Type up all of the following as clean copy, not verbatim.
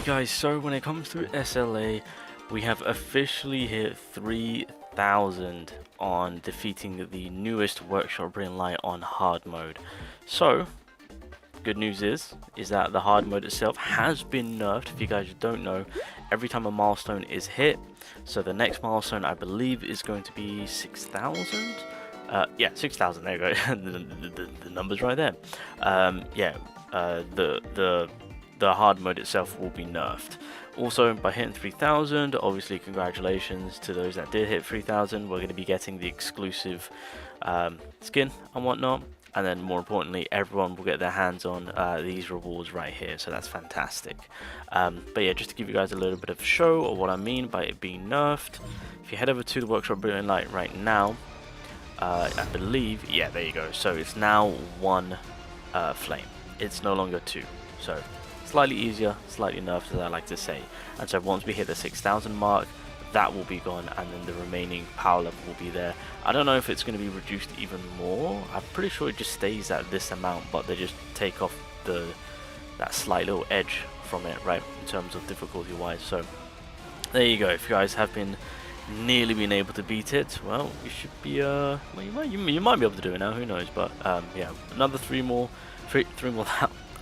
guys, so when it comes to SLA, we have officially hit 3,000 on defeating the newest Workshop Brain Light on hard mode. So, good news is that the hard mode itself has been nerfed. If you guys don't know, every time a milestone is hit, so the next milestone I believe is going to be 6,000. Yeah, 6,000. There you go. the number's right there. The hard mode itself will be nerfed. Also, by hitting 3,000, obviously congratulations to those that did hit 3,000. We're going to be getting the exclusive skin and whatnot, and then more importantly, everyone will get their hands on these rewards right here. So that's fantastic. But yeah, just to give you guys a little bit of show of what I mean by it being nerfed. If you head over to the Workshop Brilliant Light right now, I believe, yeah, there you go. So it's now one flame. It's no longer two. So slightly easier, slightly nerfed, as I like to say. And so once we hit the 6,000 mark, that will be gone, and then the remaining power level will be there. I don't know if it's going to be reduced even more. I'm pretty sure it just stays at this amount, but they just take off that slight little edge from it, right, in terms of difficulty wise. So there you go. If you guys have been nearly been able to beat it, well, you should be well, you might be able to do it now, who knows. But yeah, another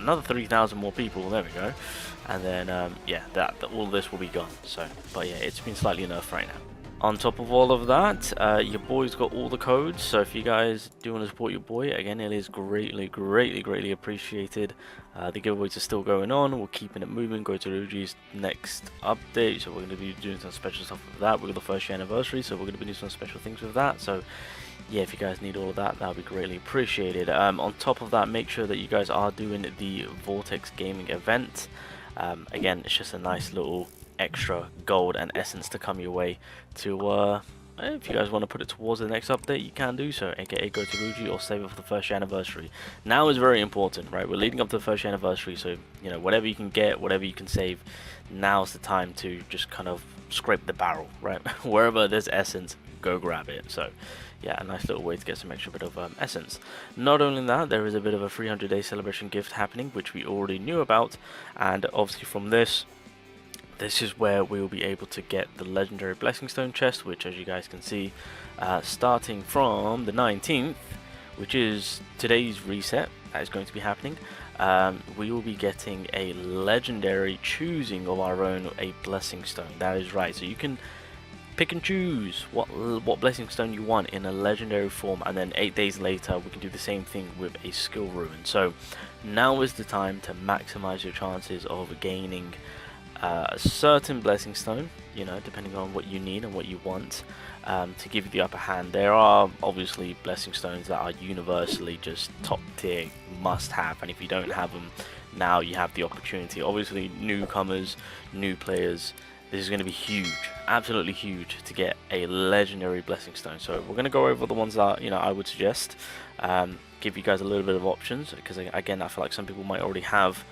another 3,000 more people, there we go, and then yeah, all of this will be gone. So, but yeah, it's been slightly nerfed right now. On top of all of that, your boy's got all the codes, so if you guys do want to support your boy, again, it is greatly appreciated. The giveaways are still going on, we're keeping it moving. Go to Ruji's next update, so we're going to be doing some special stuff with that. We've got the first year anniversary, so we're going to be doing some special things with that. So yeah, if you guys need all of that, that would be greatly appreciated. On top of that, make sure that you guys are doing the Vortex Gaming event. Again, it's just a nice little extra gold and essence to come your way to if you guys want to put it towards the next update, you can do so, aka go to Ruji or save it for the first year anniversary. Now is very important, right? We're leading up to the first year anniversary, so you know, whatever you can get, whatever you can save, now's the time to just kind of scrape the barrel, right? Wherever there's essence, go grab it. So yeah, a nice little way to get some extra bit of essence. Not only that, there is a bit of a 300-day celebration gift happening, which we already knew about, and obviously from this is where we will be able to get the legendary blessing stone chest, which, as you guys can see, starting from the 19th, which is today's reset that is going to be happening, we will be getting a legendary choosing of our own, a blessing stone. That is right, so you can pick and choose what blessing stone you want in a legendary form, and then 8 days later we can do the same thing with a skill ruin. So now is the time to maximize your chances of gaining a certain blessing stone, you know, depending on what you need and what you want, to give you the upper hand. There are obviously blessing stones that are universally just top tier, must have, and if you don't have them, now you have the opportunity. Obviously, newcomers, new players, this is going to be huge, absolutely huge, to get a legendary blessing stone. So we're going to go over the ones that, you know, I would suggest, give you guys a little bit of options, because again, I feel like some people might already have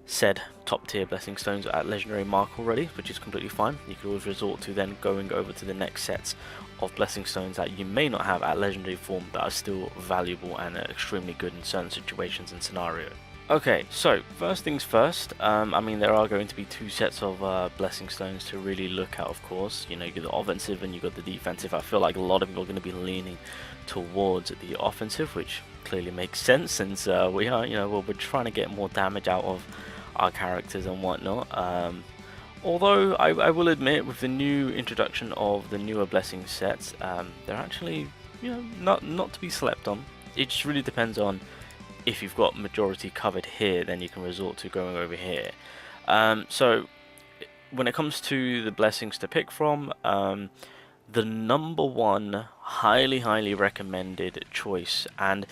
said top tier blessing stones at legendary mark already, which is completely fine. You can always resort to then going over to the next sets of blessing stones that you may not have at legendary form, that are still valuable and extremely good in certain situations and scenarios. Okay, so first things first, I mean, there are going to be two sets of blessing stones to really look at, of course. You know, you got the offensive and you got the defensive. I feel like a lot of people are going to be leaning towards the offensive, which clearly makes sense, since we are, you know, we're trying to get more damage out of our characters and whatnot. Although I will admit, with the new introduction of the newer blessing sets, they're actually, you know, not to be slept on. It just really depends on, if you've got majority covered here, then you can resort to going over here. So when it comes to the blessings to pick from, the number one highly recommended choice, and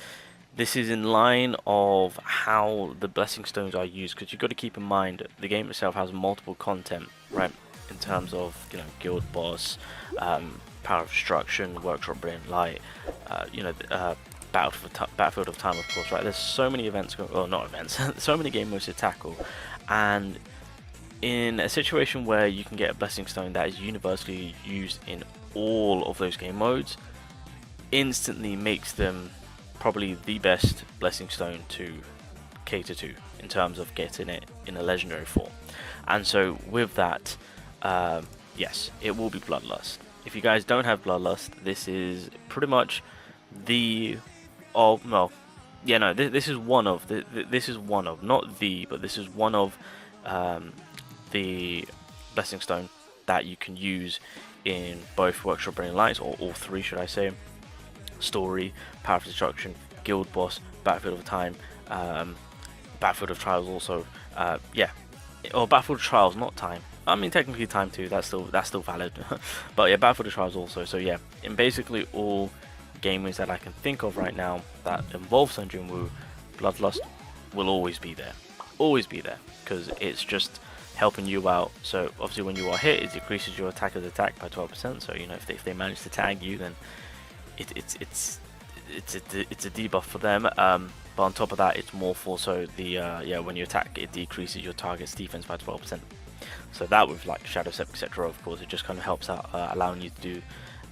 this is in line of how the blessing stones are used, because you've got to keep in mind the game itself has multiple content, right, in terms of, you know, guild boss, power of destruction, workshop brilliant light, you know, Battlefield of Time, of course, right? There's so many events going, well, not events, so many game modes to tackle, and in a situation where you can get a blessing stone that is universally used in all of those game modes, instantly makes them probably the best blessing stone to cater to in terms of getting it in a legendary form. And so with that, yes, it will be Bloodlust. If you guys don't have Bloodlust, this is pretty much the this is one of this is one of, not the, but this is one of the Blessing Stone that you can use in both Workshop Brilliant Lights, or all three should I say: Story, Power of Destruction, Guild Boss, Battlefield of Time, Battlefield of Trials also, or Battlefield of Trials, not Time. I mean, technically Time too, that's still valid. But yeah, Battlefield of Trials also. So yeah, in basically all game modes that I can think of right now that involve Sun Jin Woo, Bloodlust will always be there, because it's just helping you out. So obviously when you are hit, it decreases your attacker's attack by 12%. So you know, if they manage to tag you, then it's a debuff for them. But on top of that, it's more for when you attack, it decreases your target's defense by 12%. So that with like Shadow Step, etc., of course, it just kind of helps out, allowing you to do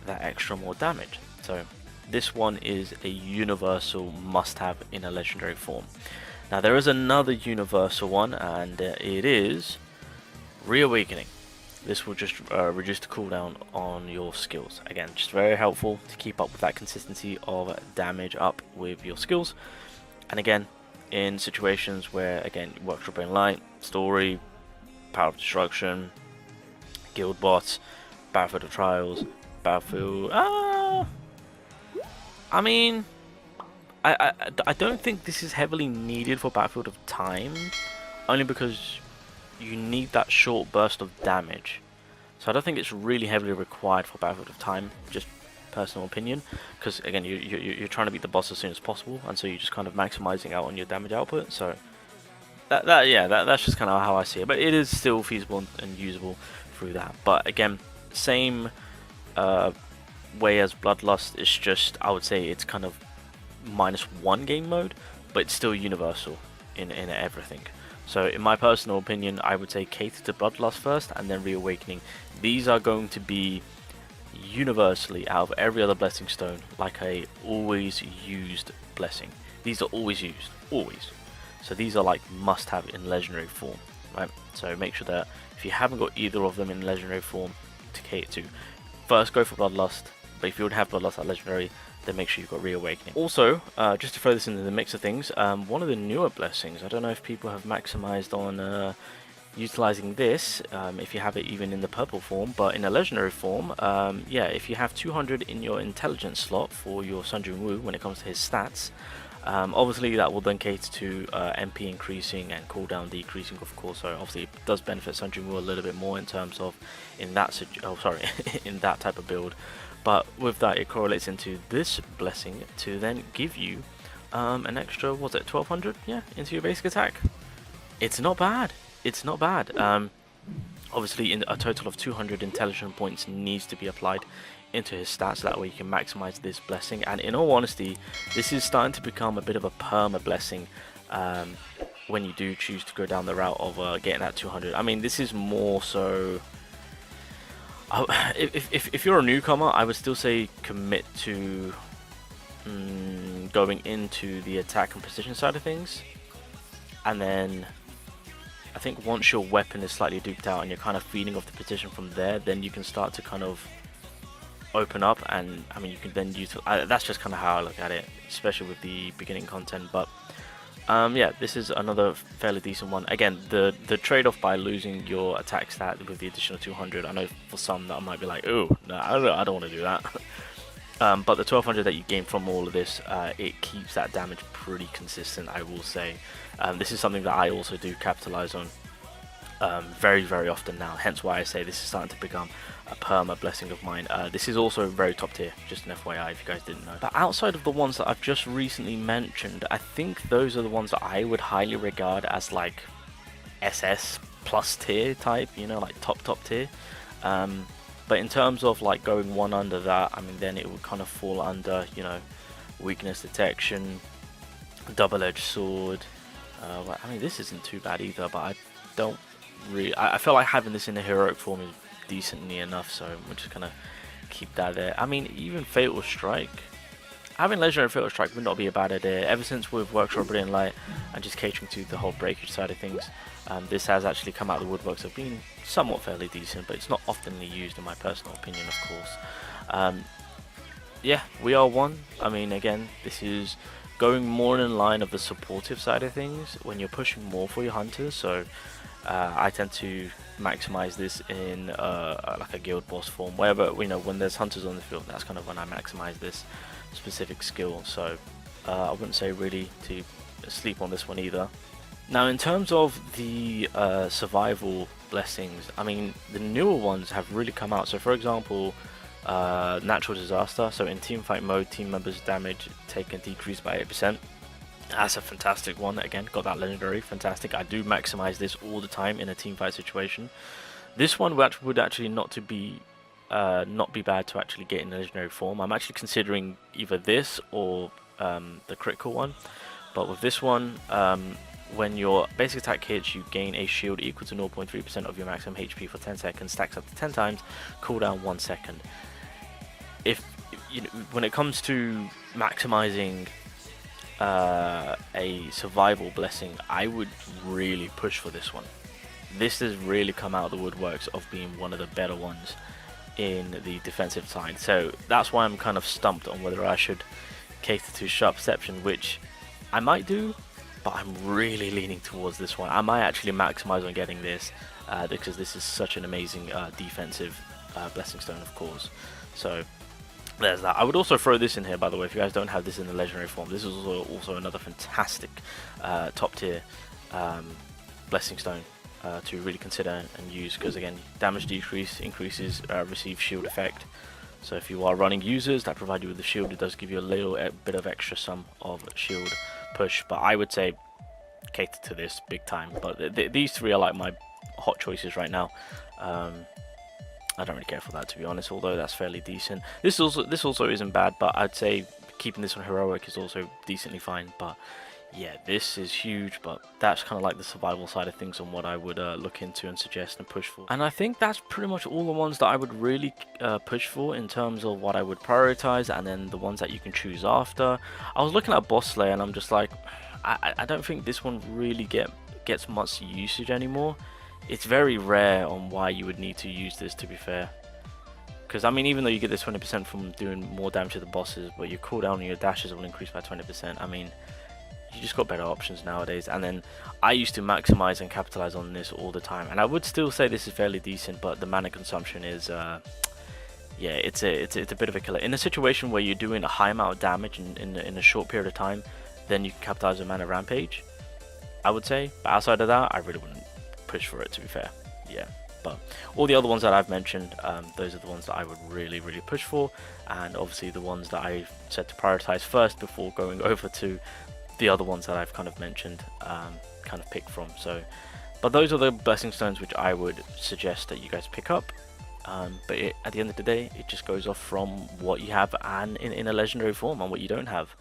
that extra more damage. So this one is a universal must-have in a legendary form. Now there is another universal one, and it is Reawakening. This will just reduce the cooldown on your skills. Again, just very helpful to keep up with that consistency of damage up with your skills. And again, in situations where, again, Workshop Brilliant Light, Story, Power of Destruction, Guild Boss, Battlefield of Trials, Battlefield... I mean, I don't think this is heavily needed for Battlefield of Time, only because you need that short burst of damage. So I don't think it's really heavily required for Battlefield of Time, just personal opinion, because again, you're trying to beat the boss as soon as possible, and so you're just kind of maximizing out on your damage output. So that's just kind of how I see it, but it is still feasible and usable through that. But again, same way as Bloodlust, it's just, I would say it's kind of -1 game mode, but it's still universal in everything. So in my personal opinion, I would say cater to Bloodlust first and then Reawakening. These are going to be universally, out of every other Blessing Stone, like a always used blessing. These are always used, always. So these are like must have in legendary form, right? So make sure that if you haven't got either of them in legendary form to cater to, first go for Bloodlust. But if you would have Bloodlust at legendary, then make sure you've got Reawakening. Also, just to throw this into the mix of things, one of the newer blessings, I don't know if people have maximized on utilizing this, if you have it even in the purple form, but in a legendary form, if you have 200 in your intelligence slot for your Sun Jin Woo when it comes to his stats, obviously that will then cater to MP increasing and cooldown decreasing, of course. So obviously it does benefit Sun Jin Woo a little bit more in terms of in that type of build. But with that, it correlates into this blessing to then give you an extra, what's it, 1200? Yeah, into your basic attack. It's not bad. It's not bad. Obviously, a total of 200 intelligence points needs to be applied into his stats. That way you can maximize this blessing. And in all honesty, this is starting to become a bit of a perma blessing when you do choose to go down the route of getting that 200. I mean, this is more so... If you're a newcomer, I would still say commit to going into the attack and precision side of things, and then I think once your weapon is slightly duped out and you're kind of feeding off the precision from there, then you can start to kind of open up, and I mean you can then use that's just kind of how I look at it, especially with the beginning content. But yeah, this is another fairly decent one. Again, the trade-off by losing your attack stat with the additional 200, I know for some that I might be like, oh, no, I don't want to do that. But the 1200 that you gain from all of this, it keeps that damage pretty consistent, I will say. This is something that I also do capitalize on very, very often now, hence why I say this is starting to become a perma blessing of mine. This is also very top tier, just an FYI if you guys didn't know. But outside of the ones that I've just recently mentioned, I think those are the ones that I would highly regard as like SS plus tier type, you know, like top tier. But in terms of like going one under that, I mean, then it would kind of fall under, you know, weakness detection, double-edged sword. Well, I mean, this isn't too bad either, but I don't really... I feel like having this in the heroic form is decently enough, so we're just gonna keep that there. I mean, even Fatal Strike, having legendary filter strike would not be a bad idea. Ever since with Workshop Brilliant Light and just catering to the whole breakage side of things, this has actually come out of the woodworks of being somewhat fairly decent, but it's not oftenly used in my personal opinion, of course. Yeah, we are one. I mean, again, this is going more in line of the supportive side of things when you're pushing more for your hunters. So I tend to maximize this in like a guild boss form, wherever, you know, when there's hunters on the field. That's kind of when I maximize this specific skill. So I wouldn't say really to sleep on this one either. Now, in terms of the survival blessings, I mean, the newer ones have really come out. So for example, natural disaster. So in team fight mode, team members damage taken decreased by 8%. That's a fantastic one. Again, got that legendary, fantastic. I do maximize this all the time in a team fight situation. This one would actually not be bad to actually get in legendary form. I'm actually considering either this or the critical one. But with this one, when your basic attack hits, you gain a shield equal to 0.3% of your maximum HP for 10 seconds, stacks up to 10 times, cooldown 1 second. If you know, when it comes to maximizing a survival blessing, I would really push for this one. This has really come out of the woodworks of being one of the better ones in the defensive side. So that's why I'm kind of stumped on whether I should cater to sharp perception, which I might do, but I'm really leaning towards this one. I might actually maximize on getting this because this is such an amazing defensive blessing stone, of course. So there's that. I would also throw this in here, by the way, if you guys don't have this in the legendary form. This is also another fantastic top tier blessing stone to really consider and use, because again, damage decrease increases receive shield effect. So if you are running users that provide you with the shield, it does give you a little bit of extra sum of shield push. But I would say cater to this big time. But these three are like my hot choices right now. I don't really care for that, to be honest, although that's fairly decent. This also isn't bad, but I'd say keeping this on heroic is also decently fine. But yeah, this is huge, but that's kind of like the survival side of things on what I would look into and suggest and push for. And I think that's pretty much all the ones that I would really push for in terms of what I would prioritize, and then the ones that you can choose after. I was looking at Boss Slayer and I'm just like, I don't think this one really gets much usage anymore. It's very rare on why you would need to use this, to be fair. Because, I mean, even though you get this 20% from doing more damage to the bosses, but your cooldown and your dashes will increase by 20%, I mean, you just got better options nowadays. And then I used to maximize and capitalize on this all the time. And I would still say this is fairly decent, but the mana consumption is, yeah, it's a bit of a killer. In a situation where you're doing a high amount of damage in a short period of time, then you can capitalize on Mana Rampage, I would say. But outside of that, I really wouldn't push for it, to be fair. Yeah, but all the other ones that I've mentioned, those are the ones that I would really push for, and obviously the ones that I said to prioritize first before going over to the other ones that I've kind of mentioned, kind of pick from. So, but those are the blessing stones which I would suggest that you guys pick up. But at the end of the day, it just goes off from what you have and in a legendary form and what you don't have.